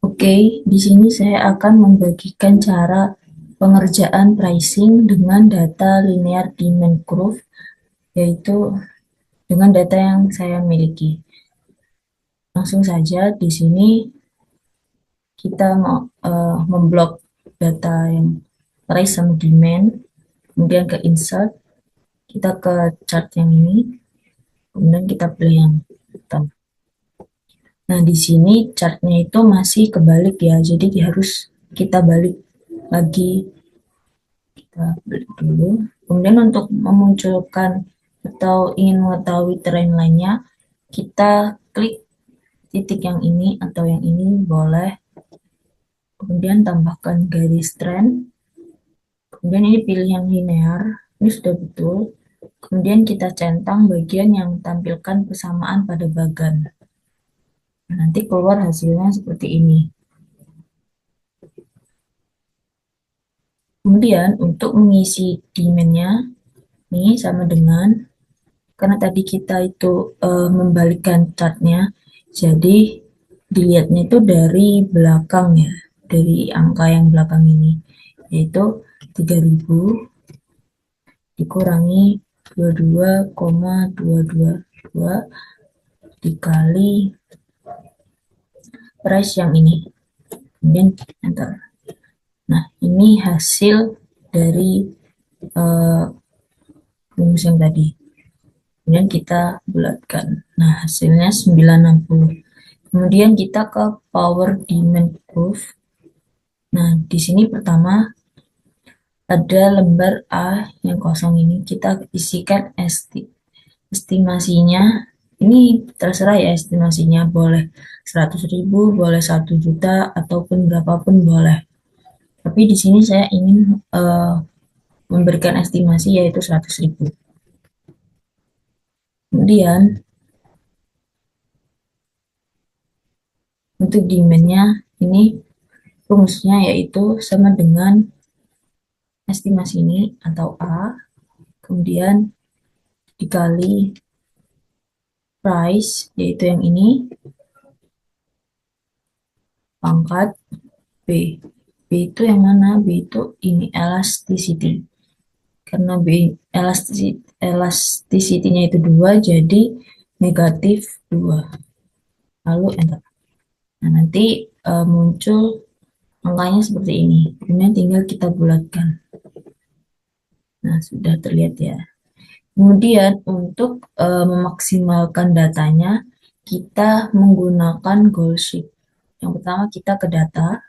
Oke, di sini saya akan membagikan cara pengerjaan pricing dengan data linear demand curve, yaitu dengan data yang saya miliki. Langsung saja di sini kita mau memblok data yang price sama demand, kemudian ke insert, kita ke chart yang ini, kemudian kita pilih yang hitam. Nah, di sini chartnya itu masih kebalik ya, jadi harus kita balik lagi. Kita balik dulu. Kemudian untuk memunculkan atau ingin mengetahui tren lainnya, kita klik titik yang ini atau yang ini boleh. Kemudian tambahkan garis tren. Kemudian ini pilih yang linear. Ini sudah betul. Kemudian kita centang bagian yang tampilkan persamaan pada bagan. Nah, nanti keluar hasilnya seperti ini. Kemudian untuk mengisi demand-nya, ini sama dengan, karena tadi kita itu membalikkan chartnya, jadi dilihatnya itu dari belakang ya, dari angka yang belakang ini, yaitu 3000 dikurangi 22,222 dikali price yang ini, kemudian enter. Nah, ini hasil dari rumus yang tadi. Kemudian kita bulatkan. Nah, hasilnya 960. Kemudian kita ke power demand curve. Nah, di sini pertama ada lembar A yang kosong ini. Kita isikan estimasinya. Ini terserah ya estimasinya. Boleh 100.000, boleh 1 juta, ataupun berapapun boleh. Tapi di sini saya ingin memberikan estimasi yaitu 100.000. Kemudian untuk demand-nya ini rumusnya yaitu sama dengan estimasi ini atau A, kemudian dikali price yaitu yang ini, pangkat B. B itu yang mana? B itu ini elasticity. Karena B elasticity-nya itu 2, jadi negatif 2. Lalu enter. Nah, nanti muncul angkanya seperti ini. Kemudian tinggal kita bulatkan. Nah, sudah terlihat ya. Kemudian untuk memaksimalkan datanya, kita menggunakan goal sheet. Yang pertama kita ke data,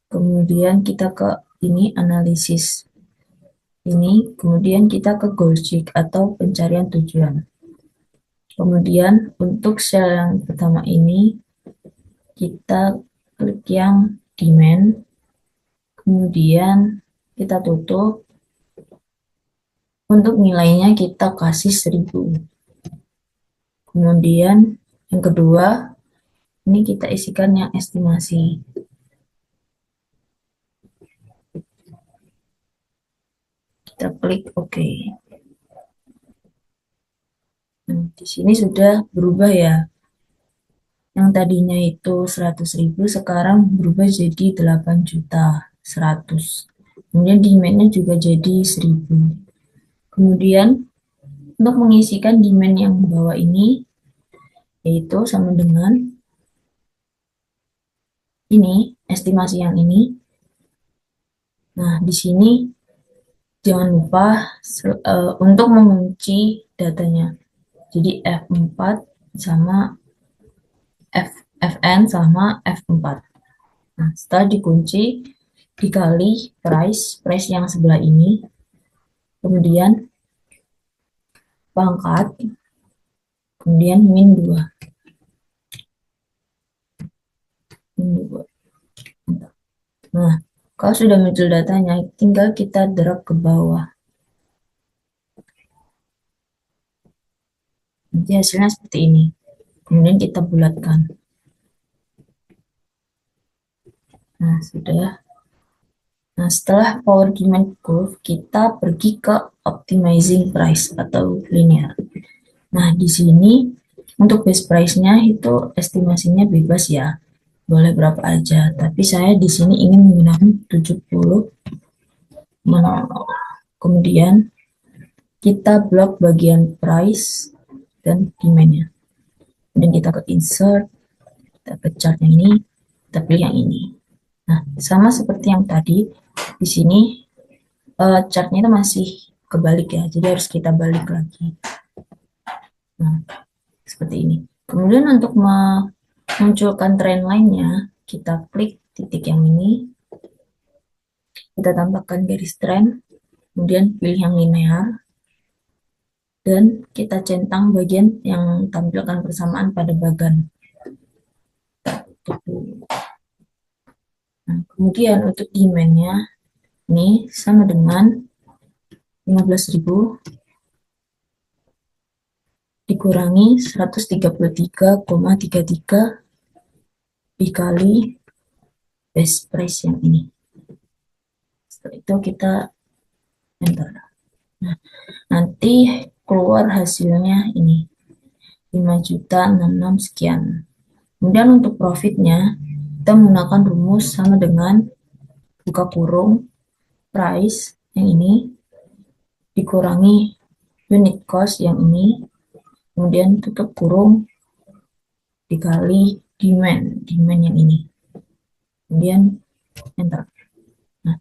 kemudian kita ke ini analisis ini, kemudian kita ke goal sheet atau pencarian tujuan. Kemudian untuk sel yang pertama ini, kita klik yang demand, kemudian kita tutup. Untuk nilainya kita kasih 1000. Kemudian yang kedua, ini kita isikan yang estimasi. Kita klik OK. Nah, di sini sudah berubah ya. Yang tadinya itu 100.000 sekarang berubah jadi 8.100.000. Kemudian demand-nya juga jadi 1000. Kemudian untuk mengisikan demand yang bawah ini yaitu sama dengan ini, estimasi yang ini. Nah, di sini jangan lupa untuk mengunci datanya. Jadi F4 sama FN sama F4. Nah, setelah dikunci, dikali price yang sebelah ini, kemudian pangkat, kemudian min 2. Nah, kalau sudah muncul datanya, tinggal kita drag ke bawah. Nanti hasilnya seperti ini. Kemudian kita bulatkan. Nah, sudah. Nah, setelah power demand curve, kita pergi ke optimizing price atau linear. Nah, di sini untuk base price-nya itu estimasinya bebas ya. boleh berapa aja. Tapi saya di sini ingin menggunakan 70 menol. Kemudian kita blok bagian price dan demand-nya. Kemudian kita ke insert, kita ke chart yang ini, kita pilih yang ini. Nah, sama seperti yang tadi, di sini chartnya itu masih kebalik ya, jadi harus kita balik lagi. Nah, seperti ini. Kemudian untuk memunculkan trend lainnya, kita klik titik yang ini, kita tambahkan garis trend, kemudian pilih yang linear, dan kita centang bagian yang tampilkan persamaan pada bagan. Nah, kemudian untuk demand-nya, ini sama dengan 15.000 dikurangi 133,33 dikali base price yang ini. Setelah itu kita enter. Nah, nanti keluar hasilnya ini 5.066 sekian. Kemudian untuk profitnya kita menggunakan rumus sama dengan buka kurung price yang ini dikurangi unit cost yang ini, kemudian tutup kurung dikali demand yang ini, kemudian enter. Nah,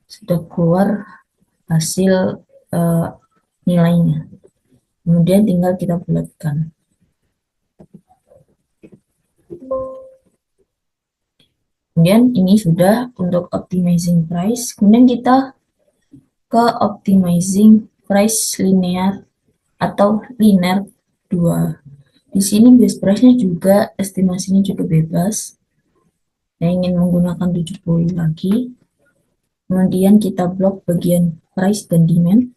sudah keluar hasil nilainya. Kemudian tinggal kita bulatkan. Kemudian ini sudah untuk optimizing price. Kemudian kita ke optimizing price linear atau linear 2. Di sini base price-nya juga estimasinya juga bebas. Saya ingin menggunakan 70 lagi. Kemudian kita blok bagian price dan demand.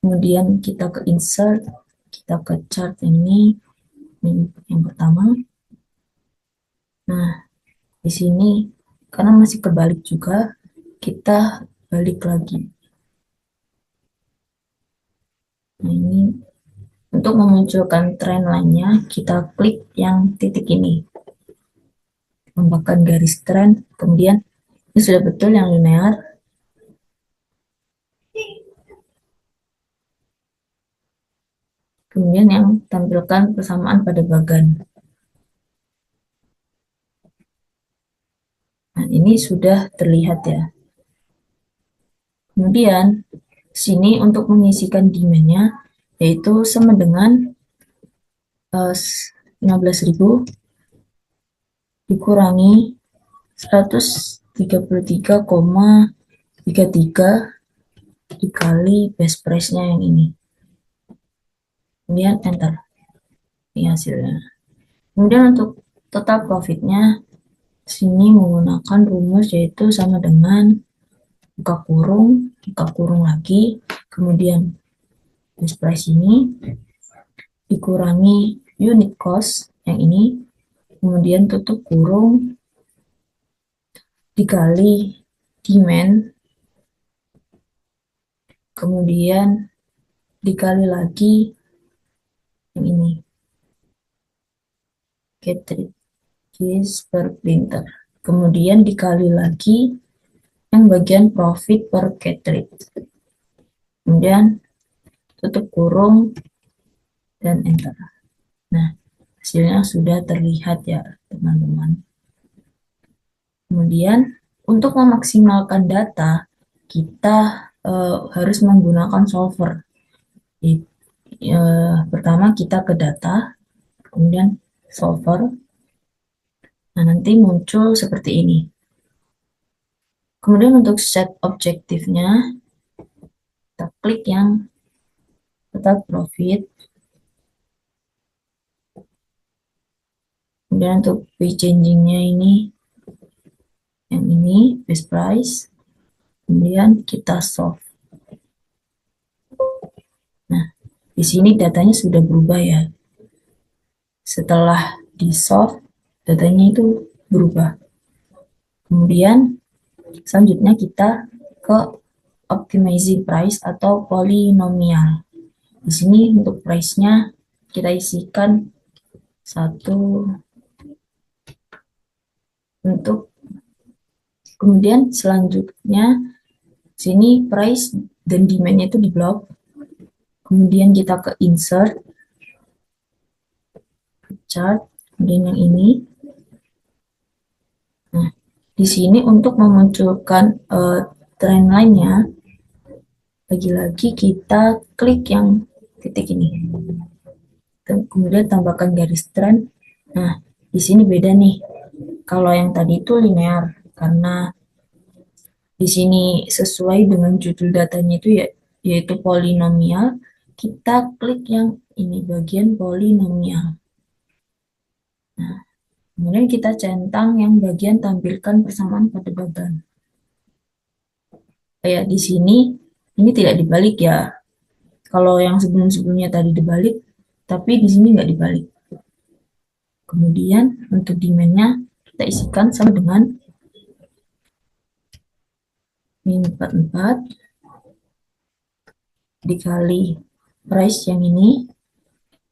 Kemudian kita ke insert, kita ke chart ini yang pertama. Nah, di sini karena masih kebalik juga, kita balik lagi. Nah, ini untuk memunculkan tren lainnya, kita klik yang titik ini. Tambahkan garis tren, kemudian ini sudah betul yang linear. Kemudian yang tampilkan persamaan pada bagan. Nah, ini sudah terlihat ya. Kemudian sini untuk mengisikan demand-nya yaitu sama dengan 15.000 dikurangi 133,33 dikali base price-nya yang ini. Kemudian enter. Ini hasilnya. Kemudian untuk total profit-nya sini menggunakan rumus yaitu sama dengan buka kurung lagi, kemudian base price ini dikurangi unit cost yang ini, kemudian tutup kurung dikali demand, kemudian dikali lagi yang ini cartridges per printer, kemudian dikali lagi yang bagian profit per cartridge, kemudian tutup kurung dan enter. Nah, hasilnya sudah terlihat ya teman-teman. Kemudian untuk memaksimalkan data kita harus menggunakan solver. Pertama kita ke data, kemudian solver. Nah, nanti muncul seperti ini. Kemudian untuk set objektifnya, kita klik yang total profit. Kemudian untuk pay changing-nya ini, yang ini base price. Kemudian kita solve. Nah, di sini datanya sudah berubah ya. Setelah di solve, datanya itu berubah. Kemudian selanjutnya kita ke optimizing price atau polinomial. Di sini untuk price-nya kita isikan 1 untuk kemudian selanjutnya sini price dan demand-nya itu di blok. Kemudian kita ke insert chart, kemudian yang ini. Nah, di sini untuk memunculkan trend line-nya, lagi-lagi kita klik yang titik ini. Kemudian tambahkan garis trend. Nah, di sini beda nih. Kalau yang tadi itu linear, karena di sini sesuai dengan judul datanya itu ya, yaitu polinomial. Kita klik yang ini bagian polinomial. Nah, kemudian kita centang yang bagian tampilkan persamaan pada beban. Kayak di sini, ini tidak dibalik ya. Kalau yang sebelum-sebelumnya tadi dibalik, tapi di sini nggak dibalik. Kemudian untuk demand-nya kita isikan sama dengan min 44 dikali price yang ini,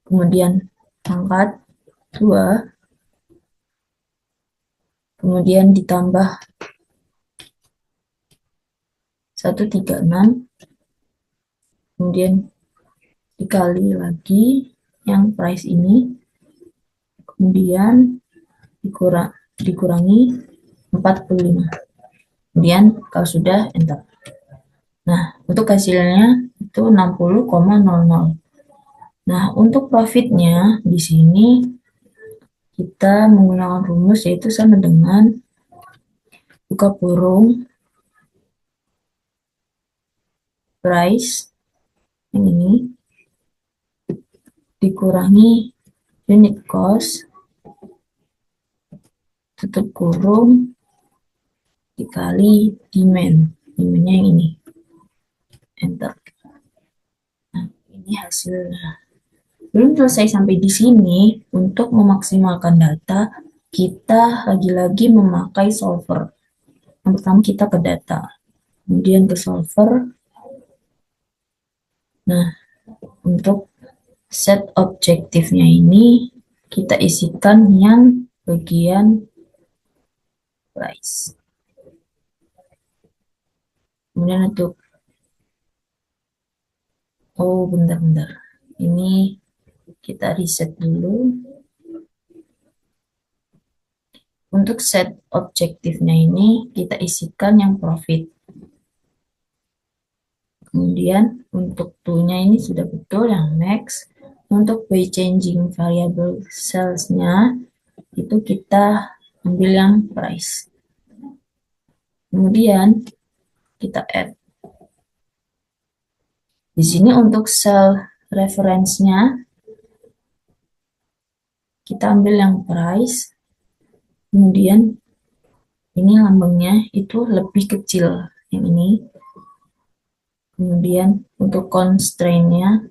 kemudian pangkat 2, kemudian ditambah 136, kemudian dikali lagi yang price ini, kemudian dikurangi 45. Kemudian kalau sudah enter. Nah, untuk hasilnya itu 60,00. Nah, untuk profitnya di sini kita menggunakan rumus yaitu sama dengan buka kurung price yang ini dikurangi unit cost tutup kurung dikali demandnya yang ini, enter. Nah, ini hasilnya. Belum selesai sampai di sini. Untuk memaksimalkan data, kita lagi-lagi memakai solver. Yang pertama kita ke data, kemudian ke solver. Nah, untuk set objektifnya ini kita isikan yang bagian price. Kemudian untuk bentar. Ini kita reset dulu. Untuk set objektifnya ini kita isikan yang profit. Kemudian untuk tool-nya ini sudah betul yang max. Untuk by changing variable sales-nya itu kita ambil yang price. Kemudian kita add. Di sini untuk cell reference-nya kita ambil yang price. Kemudian ini lambangnya itu lebih kecil yang ini. Kemudian untuk constraint-nya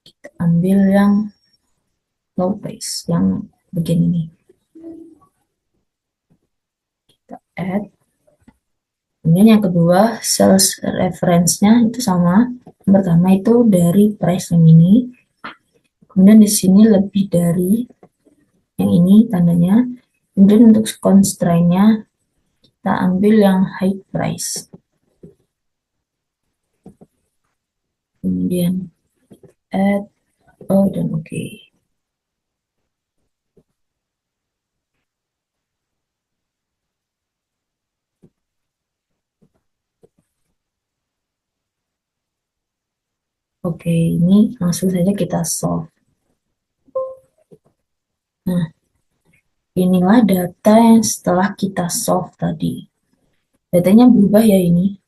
kita ambil yang low price, yang bagian ini. Kita add. Kemudian yang kedua, sales reference-nya itu sama. Yang pertama itu dari price yang ini. Kemudian di sini lebih dari yang ini tandanya. Kemudian untuk constraint-nya kita ambil yang high price. Kemudian add, dan oke. Oke, ini langsung saja kita solve. Nah, inilah data yang setelah kita solve tadi. Datanya berubah ya ini.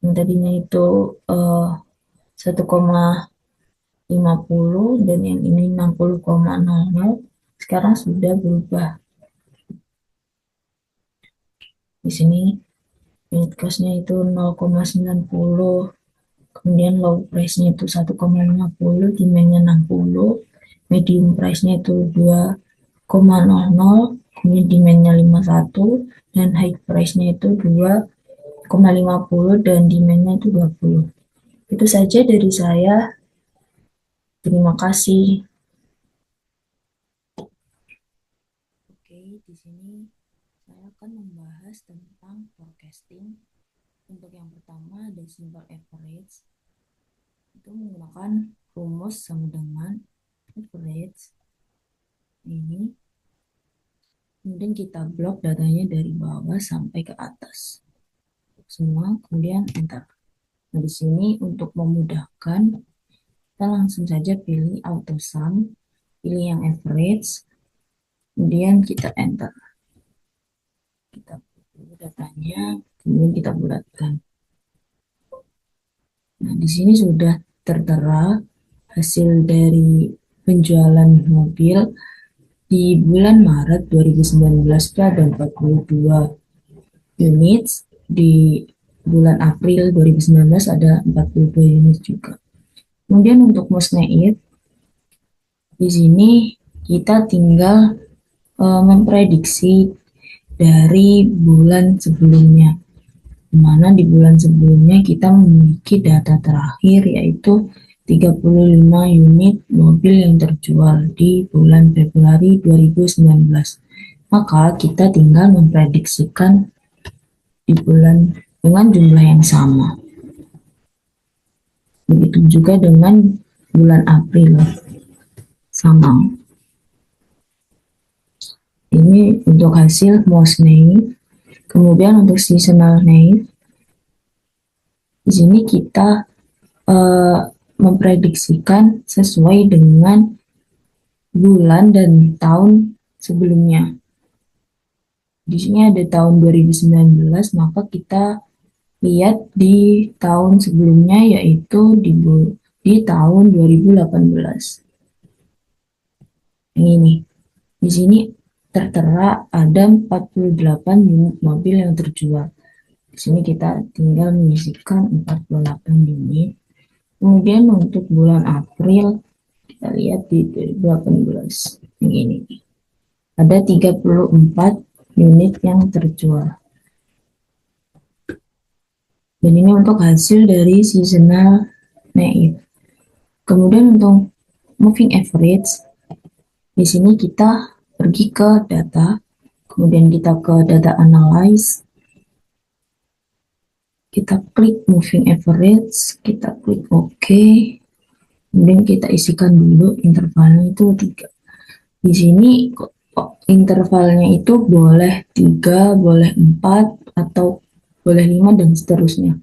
Yang tadinya itu 1,50 dan yang ini 60,00. Sekarang sudah berubah. Di sini unit cost-nya itu 0,90, kemudian low price-nya itu 1,50, demand-nya 60, medium price-nya itu 2,00, kemudian demand-nya 51, dan high price-nya itu 2,50 dan demand-nya itu 20. Itu saja dari saya. Terima kasih. Oke, di sini saya akan membahas tentang forecasting. Untuk yang pertama ada simple average. Itu menggunakan rumus sama dengan average ini. Kemudian kita blok datanya dari bawah sampai ke atas. Semua, kemudian enter. Nah, di sini untuk memudahkan, kita langsung saja pilih auto sum, pilih yang average, kemudian kita enter. Kita pilih datanya, kemudian kita bulatkan. Nah, di sini sudah tertera hasil dari penjualan mobil di bulan Maret 2019 itu ada 42 unit, di bulan April 2019 ada 42 unit juga. Kemudian untuk Musneid, di sini kita tinggal memprediksi dari bulan sebelumnya, dimana di bulan sebelumnya kita memiliki data terakhir yaitu 35 unit mobil yang terjual di bulan Februari 2019. Maka kita tinggal memprediksikan di bulan dengan jumlah yang sama. Begitu juga dengan bulan April, sama. Ini untuk hasil most naive. Kemudian untuk seasonal naive, di sini kita memprediksikan sesuai dengan bulan dan tahun sebelumnya. Di sini ada tahun 2019, maka kita lihat di tahun sebelumnya yaitu di tahun 2018. Ini. Di sini tertera ada 48 unit mobil yang terjual. Di sini kita tinggal mengisikan 48 unit. Kemudian untuk bulan April, kita lihat di 2018 yang ini. Ada 34 unit yang terjual. Dan ini untuk hasil dari seasonal naive. Kemudian untuk moving average, di sini kita pergi ke data, kemudian kita ke data analyze, kita klik moving average, kita klik OK, kemudian kita isikan dulu intervalnya itu 3. Di sini intervalnya itu boleh 3, boleh 4, atau boleh 5 dan seterusnya.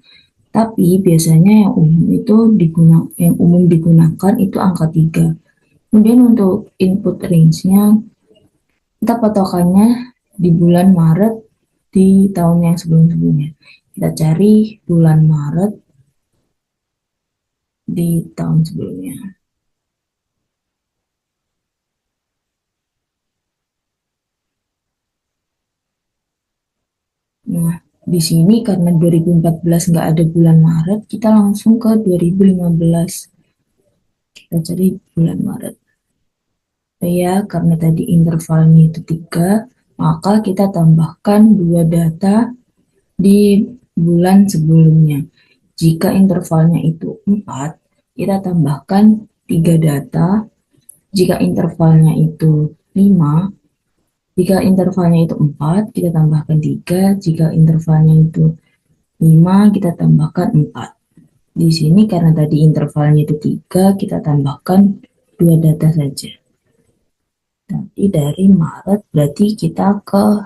Tapi biasanya yang umum digunakan itu angka 3. Kemudian untuk input range-nya, kita patokannya di bulan Maret di tahun yang sebelum-sebelumnya. Kita cari bulan Maret di tahun sebelumnya. Nah, di sini karena 2014 nggak ada bulan Maret, kita langsung ke 2015. Kita cari bulan Maret. Ya, karena tadi intervalnya itu 3, maka kita tambahkan 2 data di bulan sebelumnya. Jika intervalnya itu 4, kita tambahkan 3 data. Jika intervalnya itu 5, jika intervalnya itu 4, kita tambahkan 3. Jika intervalnya itu 5, kita tambahkan 4. Di sini karena tadi intervalnya itu 3, kita tambahkan 2 data saja. Nanti dari Maret berarti kita ke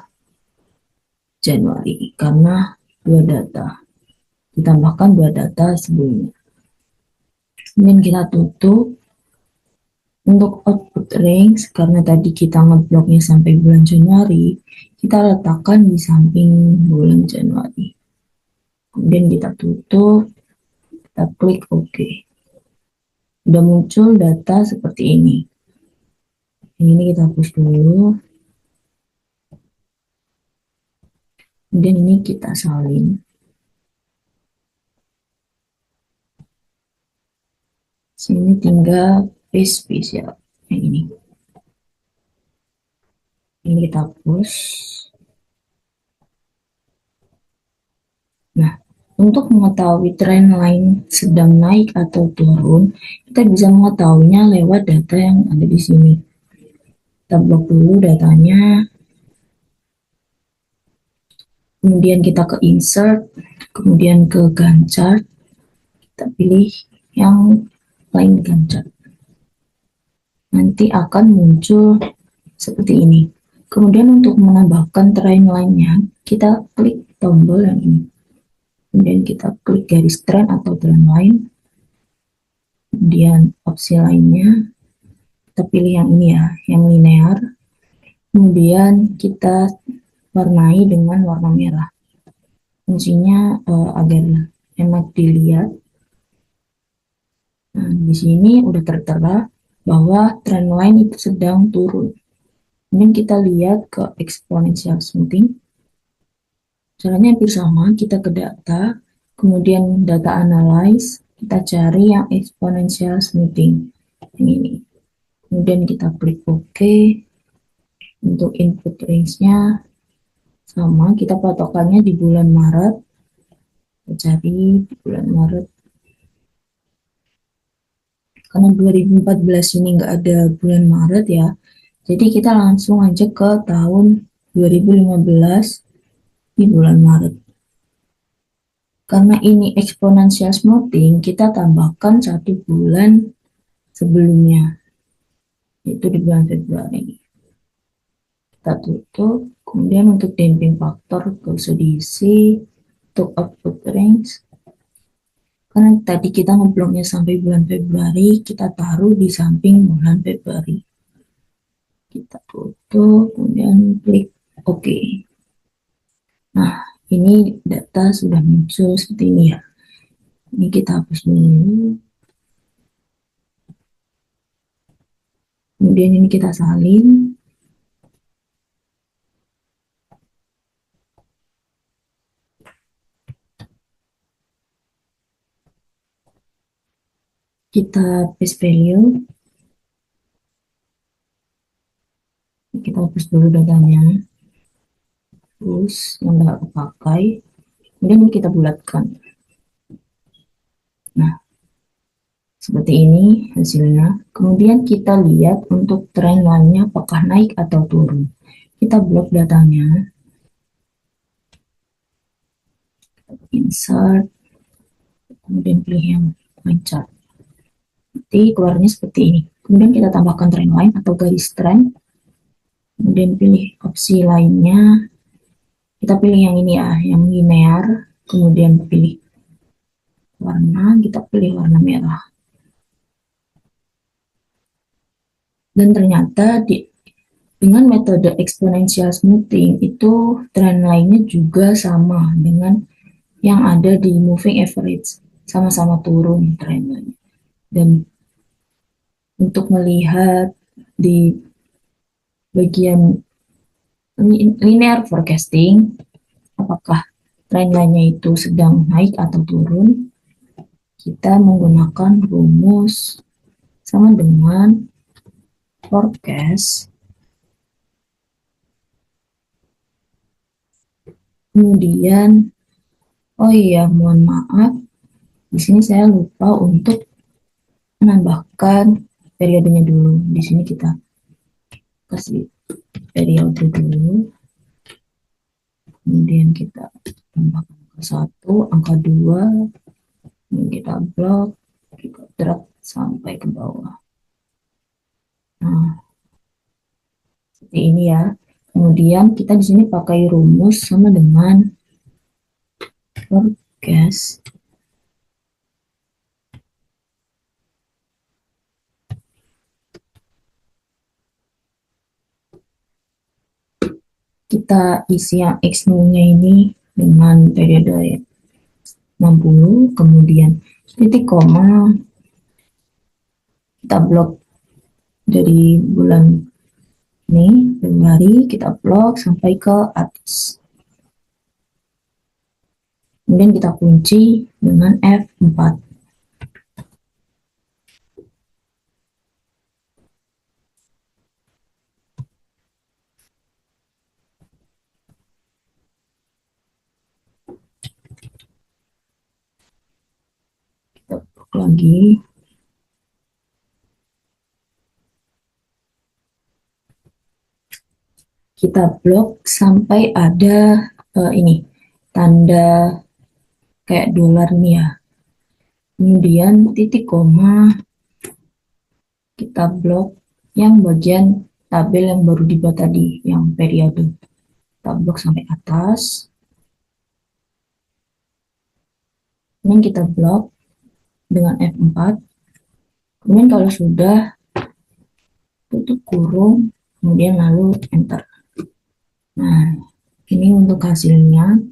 Januari karena 2 data. Ditambahkan 2 data sebelumnya. Kemudian kita tutup. Untuk output range, karena tadi kita ngebloknya sampai bulan Januari, kita letakkan di samping bulan Januari. Kemudian kita tutup, kita klik OK. Sudah muncul data seperti ini. Ini kita hapus dulu. Kemudian ini kita salin. Sini tinggal paste ya, yang ini. Ini kita hapus. Nah, untuk mengetahui trend line sedang naik atau turun, kita bisa mengetahuinya lewat data yang ada di sini. Kita blok dulu datanya. kemudian kita ke insert, kemudian ke Gantt chart, kita pilih yang line Gantt chart. Nanti akan muncul seperti ini. Kemudian untuk menambahkan trend line-nya, kita klik tombol yang ini. Kemudian kita klik garis trend atau trend line. Kemudian opsi lainnya, kita pilih yang ini ya, yang linear. Kemudian kita warnai dengan warna merah. Fungsinya agar enak dilihat. Nah, di sini udah tertera bahwa trend line itu sedang turun. Kemudian kita lihat ke exponential smoothing. Caranya hampir sama, kita ke data, kemudian data analyze, kita cari yang exponential smoothing. Yang ini. Kemudian kita klik OK. Untuk input range-nya sama, kita patokannya di bulan Maret. Kita cari di bulan Maret. Karena 2014 ini nggak ada bulan Maret ya, jadi kita langsung aja ke tahun 2015 di bulan Maret. Karena ini exponential smoothing, kita tambahkan 1 bulan sebelumnya, yaitu di bulan Februari. Kita tutup, kemudian untuk damping faktor gak usah diisi. Untuk output range, karena tadi kita ngebloknya sampai bulan Februari, kita taruh di samping bulan Februari. Kita tutup, kemudian klik OK. Nah, ini data sudah muncul seperti ini ya. Ini kita hapus dulu. Kemudian ini kita salin. Kita paste value. Kita hapus dulu datanya. Terus yang nggak kepakai. Kemudian ini kita bulatkan. Nah, seperti ini hasilnya. Kemudian kita lihat untuk trend line-nya apakah naik atau turun. Kita blok datanya. Insert. Kemudian pilih yang line chart. Nanti keluarnya seperti ini. Kemudian kita tambahkan trend line atau garis trend. Kemudian pilih opsi lainnya. Kita pilih yang ini ya, yang linear. Kemudian pilih warna, kita pilih warna merah. Dan ternyata dengan metode exponential smoothing itu trend line-nya juga sama dengan yang ada di moving average, sama-sama turun trend line. Dan untuk melihat di bagian linear forecasting, apakah trend line-nya itu sedang naik atau turun, kita menggunakan rumus sama dengan forecast. Kemudian, oh iya, mohon maaf, di sini saya lupa untuk menambahkan periodenya dulu. Di sini kita kasih periode dulu. Kemudian kita tambahkan angka 1, angka 2, kemudian kita blok, kita drag sampai ke bawah. Nah, seperti ini ya. Kemudian kita di sini pakai rumus sama dengan forecast. Kita isi yang X0-nya ini dengan periode 60, kemudian titik koma, kita blok dari bulan ini, Februari, kita blok sampai ke atas. Kemudian kita kunci dengan F4. Kita blok lagi. Kita blok sampai ada ini tanda kayak dolar ini ya. Kemudian titik koma, kita blok yang bagian tabel yang baru dibuat tadi, yang periode. Kita blok sampai atas. Kemudian kita blok dengan F4. Kemudian kalau sudah, tutup kurung, kemudian lalu enter. Nah, ini untuk hasilnya.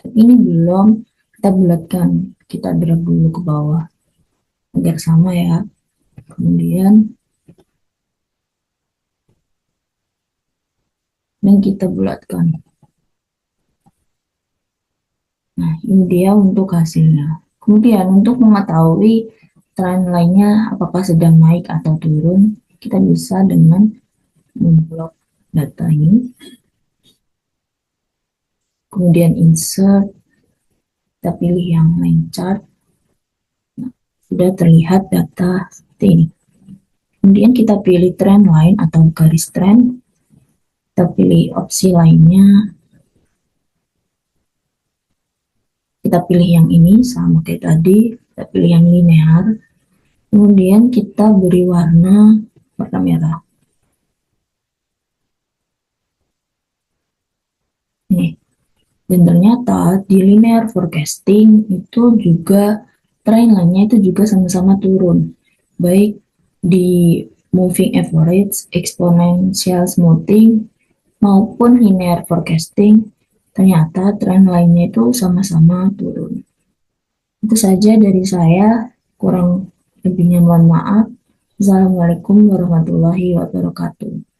Tapi ini belum, kita bulatkan. Kita drag dulu ke bawah agar sama ya. Kemudian dan kita bulatkan. Nah, ini dia untuk hasilnya. Kemudian untuk mengetahui tren lainnya apakah sedang naik atau turun, kita bisa dengan memblok data ini. Kemudian insert, kita pilih yang line chart. Nah, sudah terlihat data seperti ini. Kemudian kita pilih trend line atau garis trend. Kita pilih opsi lainnya. Kita pilih yang ini sama kayak tadi. Kita pilih yang linear. Kemudian kita beri warna merah. Nih. Dan ternyata di linear forecasting itu juga trend line-nya itu juga sama-sama turun. Baik di moving average, exponential smoothing, maupun linear forecasting, ternyata trend line-nya itu sama-sama turun. Itu saja dari saya, kurang lebihnya mohon maaf. Assalamualaikum warahmatullahi wabarakatuh.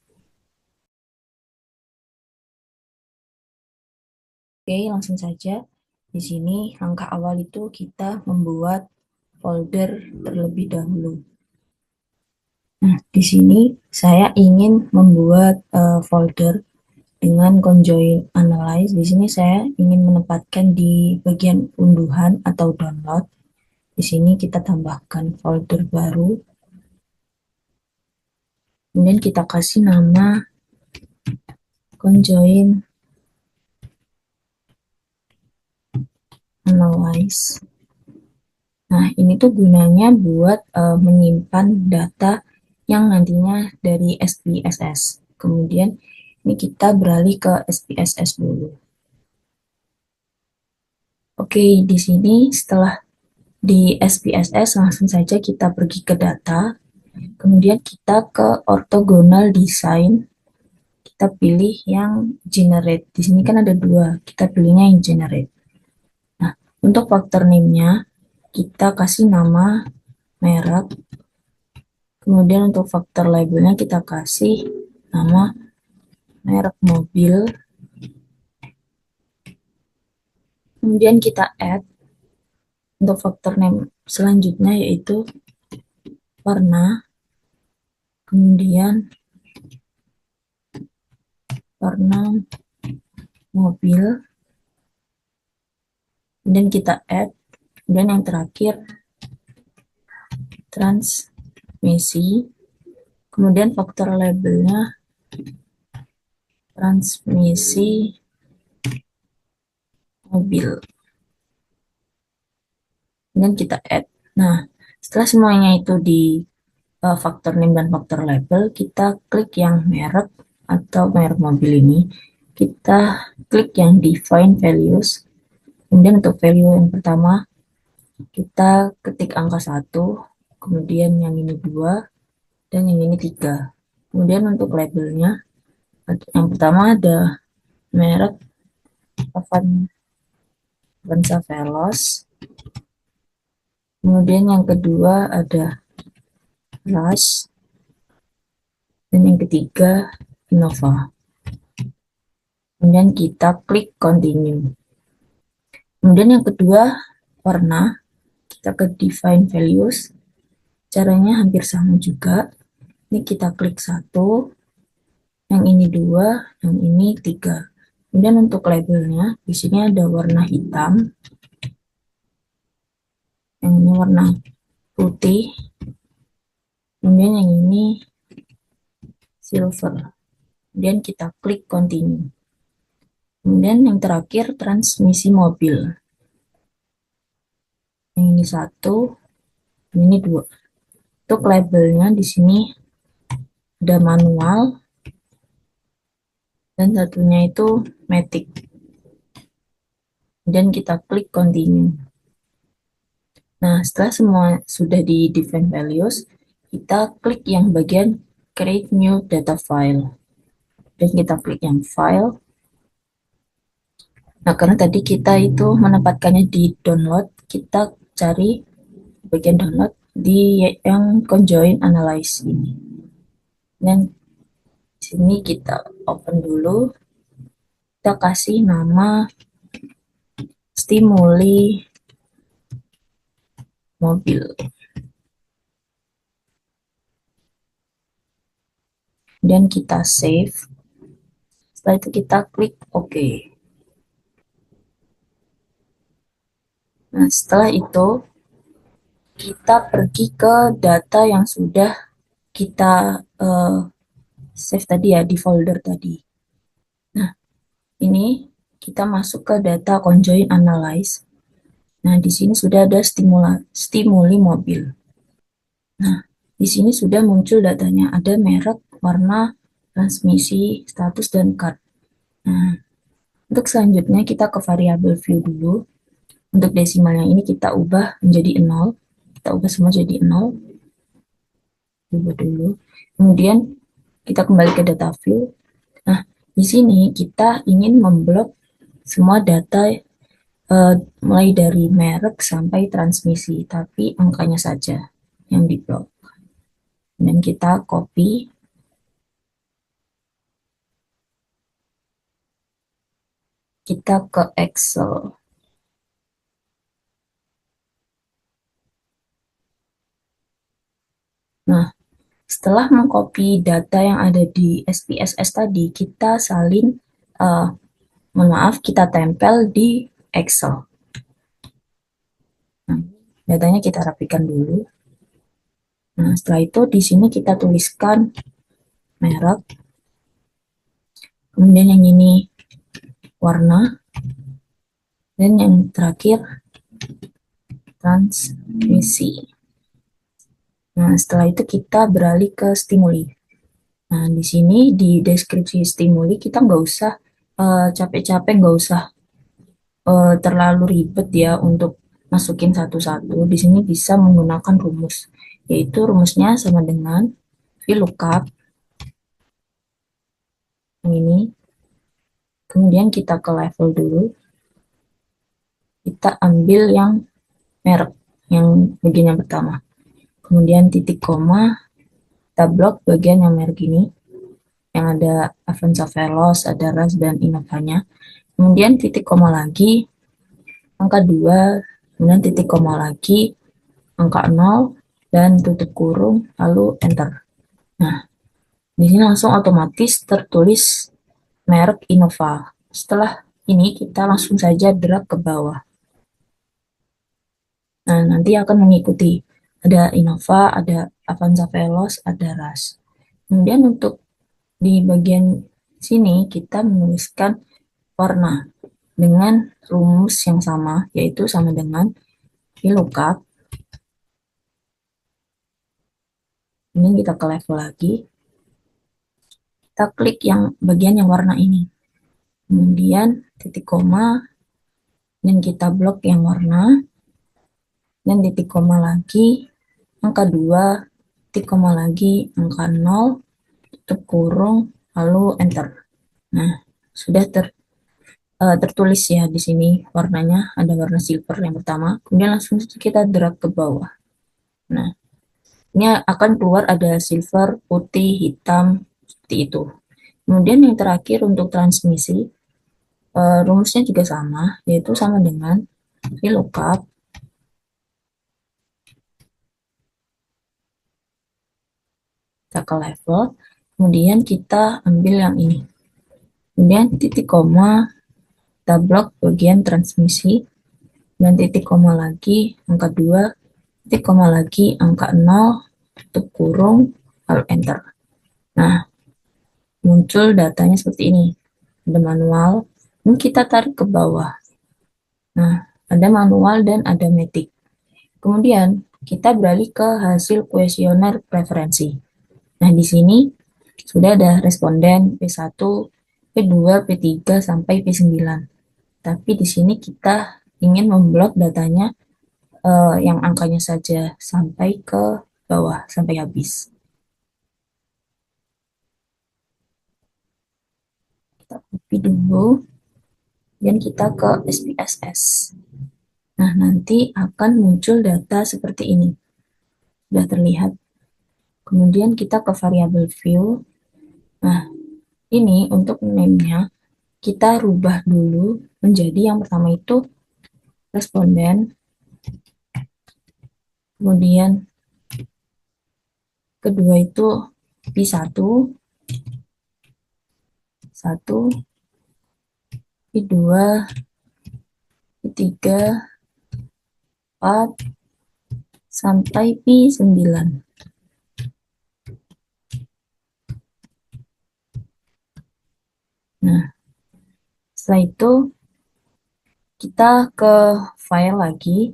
Oke, langsung saja. Di sini langkah awal itu kita membuat folder terlebih dahulu. Nah, di sini saya ingin membuat folder dengan conjoin analyze. Di sini saya ingin menempatkan di bagian unduhan atau download. Di sini kita tambahkan folder baru. Kemudian kita kasih nama conjoin analyze. Nah, ini tuh gunanya buat menyimpan data yang nantinya dari SPSS. Kemudian ini kita beralih ke SPSS dulu. Oke, di sini setelah di SPSS langsung saja kita pergi ke data. Kemudian kita ke orthogonal design. Kita pilih yang generate. Di sini kan ada dua, kita pilihnya yang generate. Nah, untuk faktor name-nya kita kasih nama merek. Kemudian untuk faktor labelnya kita kasih nama merek mobil. Kemudian kita add untuk faktor name selanjutnya yaitu warna. Kemudian warna mobil. Kemudian kita add. Kemudian yang terakhir transmisi. Kemudian faktor labelnya transmisi mobil. Kemudian kita add. Nah, setelah semuanya itu di faktor name dan faktor label, kita klik yang merek atau merek mobil ini. Kita klik yang define values. Kemudian untuk value yang pertama, kita ketik angka 1, kemudian yang ini 2, dan yang ini 3. Kemudian untuk labelnya, yang pertama ada merek Avanza Veloz. Kemudian yang kedua ada Rush. Dan yang ketiga Innova. Kemudian kita klik continue. Kemudian yang kedua warna, kita ke define values. Caranya hampir sama juga. Ini kita klik 1, yang ini 2, yang ini 3. Kemudian untuk labelnya, di sini ada warna hitam, yang ini warna putih, kemudian yang ini silver. Kemudian kita klik continue. Kemudian yang terakhir transmisi mobil. Yang ini satu, ini dua. Untuk labelnya di sini ada manual dan satunya itu matic. Dan kita klik continue. Nah, setelah semua sudah di define values, kita klik yang bagian create new data file. Dan kita klik yang file. Nah, karena tadi kita itu menempatkannya di download, kita cari bagian download di yang conjoin analyze ini. Dan sini kita open dulu, kita kasih nama stimuli mobil. Dan kita save. Setelah itu kita klik OK. Nah, setelah itu kita pergi ke data yang sudah kita save tadi ya, di folder tadi. Nah, ini kita masuk ke data conjoin analyze. Nah, di sini sudah ada stimuli mobil. Nah, di sini sudah muncul datanya, ada merek, warna, transmisi, status, dan card. Nah, untuk selanjutnya kita ke variabel view dulu. Untuk desimalnya ini kita ubah menjadi 0. Kita ubah semua jadi 0. Ubah dulu. Kemudian kita kembali ke data view. Nah, di sini kita ingin memblok semua data mulai dari merek sampai transmisi, tapi angkanya saja yang diblok. Dan kita copy, kita ke Excel. Nah, setelah mengcopy data yang ada di SPSS tadi, kita salin, mohon maaf, kita tempel di Excel. Nah, datanya kita rapikan dulu. Nah, setelah itu di sini kita tuliskan merek, kemudian yang ini warna, dan yang terakhir transmisi. Nah, setelah itu kita beralih ke stimuli. Nah, di sini di deskripsi stimuli kita nggak usah capek-capek, nggak usah terlalu ribet ya untuk masukin satu-satu. Di sini bisa menggunakan rumus, yaitu rumusnya sama dengan VLOOKUP yang ini. Kemudian kita ke level dulu, kita ambil yang merek, yang bagian yang pertama. Kemudian titik koma, kita blok bagian yang merek ini, yang ada Avanza Veloz, ada RAS, dan Innovanya. Kemudian titik koma lagi, angka 2, kemudian titik koma lagi, angka 0, dan tutup kurung, lalu enter. Nah, di sini langsung otomatis tertulis merek Innova. Setelah ini kita langsung saja drag ke bawah. Nah, nanti akan mengikuti. Ada Innova, ada Avanza Veloz, ada RAS. Kemudian untuk di bagian sini kita menuliskan warna dengan rumus yang sama, yaitu sama dengan VLOOKUP. Ini kita ke level lagi. Kita klik yang bagian yang warna ini. Kemudian titik koma, dan kita blok yang warna, dan titik koma lagi, angka 2, titik koma lagi, angka 0, tutup kurung, lalu enter. Nah, sudah tertulis ya di sini warnanya, ada warna silver yang pertama, kemudian langsung kita drag ke bawah. Nah, ini akan keluar ada silver, putih, hitam, seperti itu. Kemudian yang terakhir untuk transmisi, rumusnya juga sama, yaitu sama dengan VLOOKUP. Kita ke level, kemudian kita ambil yang ini. Kemudian titik koma, kita blok bagian transmisi, dan titik koma lagi, angka 2, titik koma lagi, angka 0, tutup kurung, lalu enter. Nah, muncul datanya seperti ini. Ada manual, Ini kita tarik ke bawah. Nah, ada manual dan ada matic. Kemudian kita beralih ke hasil kuesioner preferensi. Nah, di sini sudah ada responden P1, P2, P3 sampai P9. Tapi di sini kita ingin memblok datanya yang angkanya saja sampai ke bawah, sampai habis. Kita copy dulu, dan kita ke SPSS. Nah, nanti akan muncul data seperti ini. Sudah terlihat. Kemudian kita ke variabel view. Nah, ini untuk name-nya kita rubah dulu menjadi yang pertama itu responden, kemudian kedua itu P1, 1, P2, P3, 4, sampai P9. Nah, setelah itu kita ke file lagi,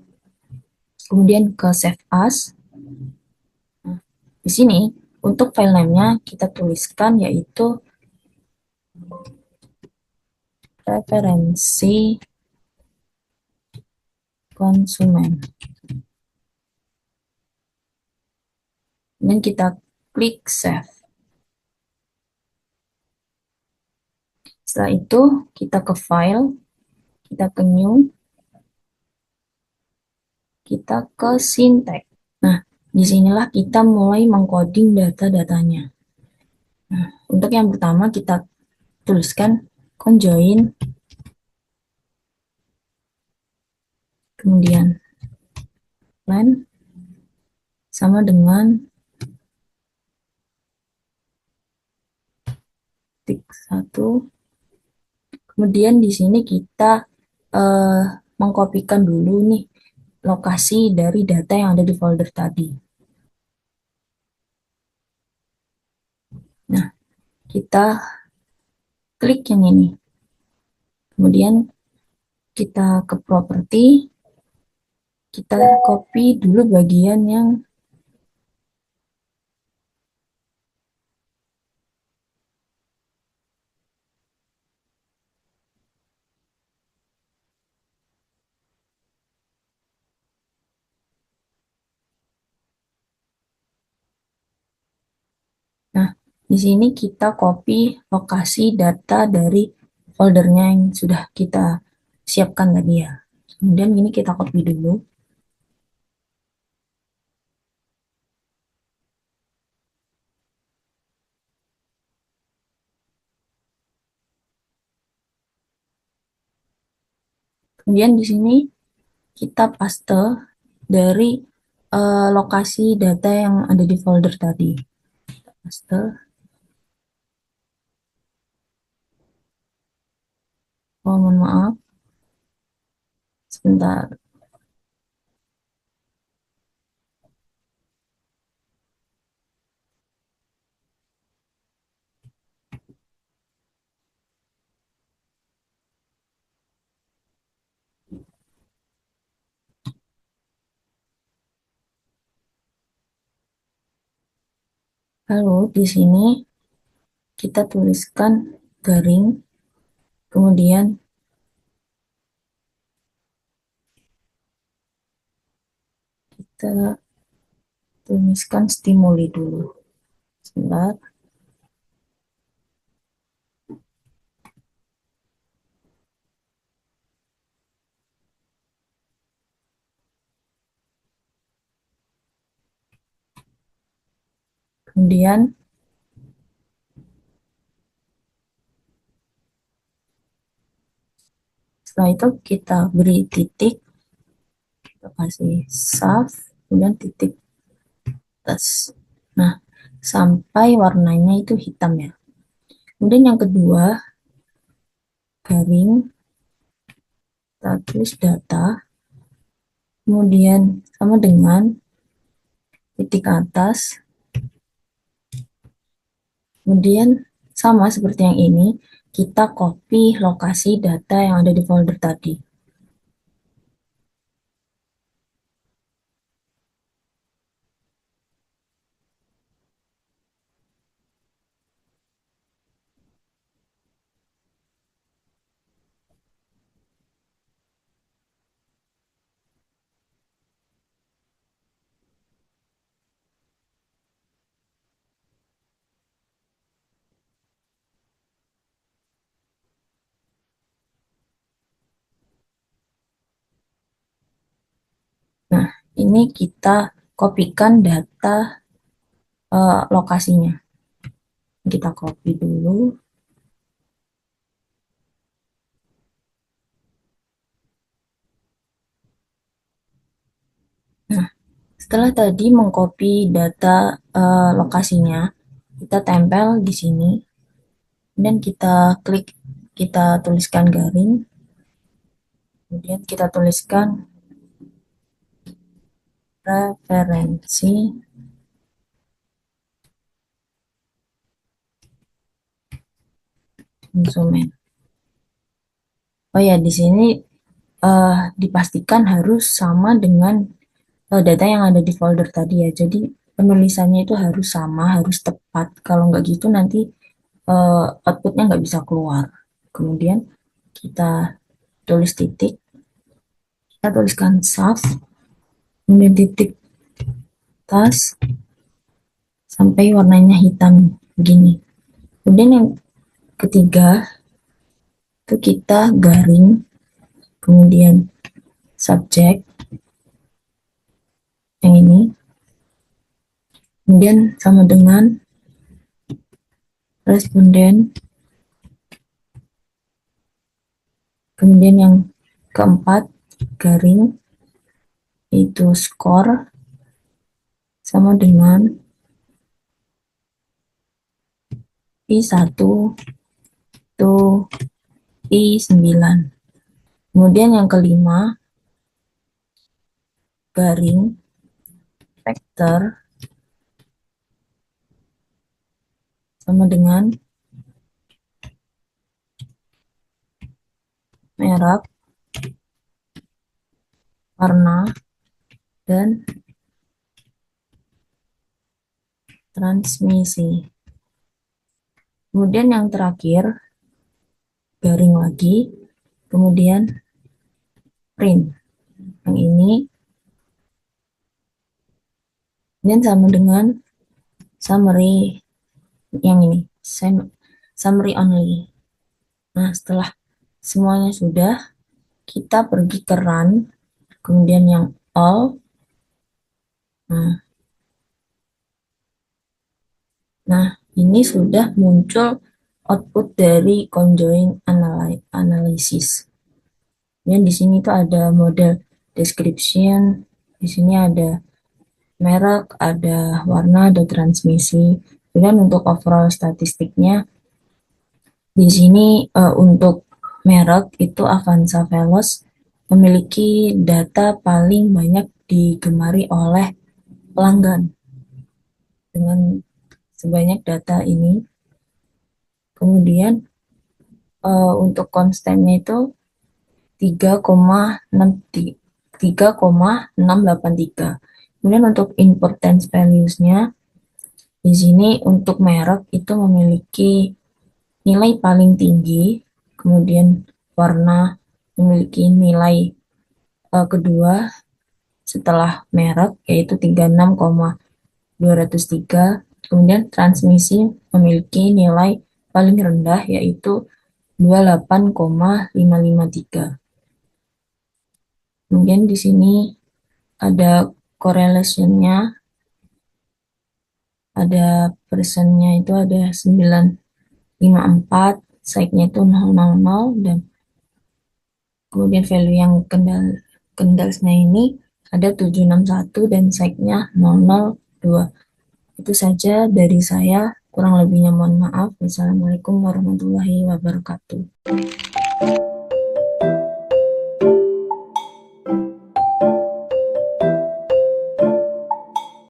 kemudian ke save as. Nah, di sini untuk file name-nya kita tuliskan yaitu referensi konsumen. Dan kita klik save. Setelah itu kita ke file, kita ke new, kita ke syntax. Nah, disinilah kita mulai mengcoding data-datanya. Nah, untuk yang pertama kita tuliskan conjoin, kemudian len sama dengan tik 1. Kemudian di sini kita mengkopikan dulu nih lokasi dari data yang ada di folder tadi. Nah, kita klik yang ini. Kemudian kita ke properti, kita copy dulu bagian yang nah, di sini kita copy lokasi data dari foldernya yang sudah kita siapkan tadi ya. Kemudian ini kita copy dulu. Kemudian di sini kita paste dari lokasi data yang ada di folder tadi. Paste. Oh, mohon maaf. Sebentar. Lalu di sini kita tuliskan garing, kemudian kita tuliskan stimuli dulu. Sebentar. Kemudian setelah itu kita beri titik, kita kasih save, kemudian titik atas. Nah, sampai warnanya itu hitam ya. Kemudian yang kedua, garing, kita tulis data, kemudian sama dengan titik atas, kemudian sama seperti yang ini, kita copy lokasi data yang ada di folder tadi. Nah, ini kita kopikan data lokasinya. Kita copy dulu. Nah, setelah tadi mengcopy data lokasinya, kita tempel di sini, dan kita klik, kita tuliskan garing, kemudian kita tuliskan referensi konsumen. Oh ya, di sini dipastikan harus sama dengan data yang ada di folder tadi ya. Jadi penulisannya itu harus sama, harus tepat. Kalau nggak gitu nanti outputnya nggak bisa keluar. Kemudian kita tulis titik, kita tuliskan saf, kemudian titik tas sampai warnanya hitam begini. Kemudian yang ketiga itu kita garing, kemudian subjek yang ini, kemudian sama dengan responden, kemudian yang keempat garing itu skor sama dengan I1 itu I9. Kemudian yang kelima garing vektor sama dengan merek, warna, dan transmisi. Kemudian yang terakhir garing lagi, kemudian print. Yang ini sama dengan summary, yang ini summary only. Nah, setelah semuanya sudah, kita pergi ke run, kemudian yang all. Nah, ini sudah muncul output dari conjoint analysis. Dan di sini tuh ada model description, di sini ada merek, ada warna, ada transmisi. Dan untuk overall statistiknya, di sini untuk merek itu Avanza Veloz memiliki data paling banyak digemari oleh pelanggan dengan sebanyak data ini. Kemudian untuk konstannya itu 3,683. Kemudian untuk importance values-nya di sini untuk merek itu memiliki nilai paling tinggi, kemudian warna memiliki nilai kedua setelah merek yaitu 36,203. Kemudian transmisi memiliki nilai paling rendah yaitu 28,553. Kemudian di sini ada correlation-nya, ada persennya itu ada 954, site-nya itu 000, dan kemudian value yang kendalsnya ini ada 761 dan site-nya 002. Itu saja dari saya, kurang lebihnya mohon maaf. Wassalamualaikum warahmatullahi wabarakatuh.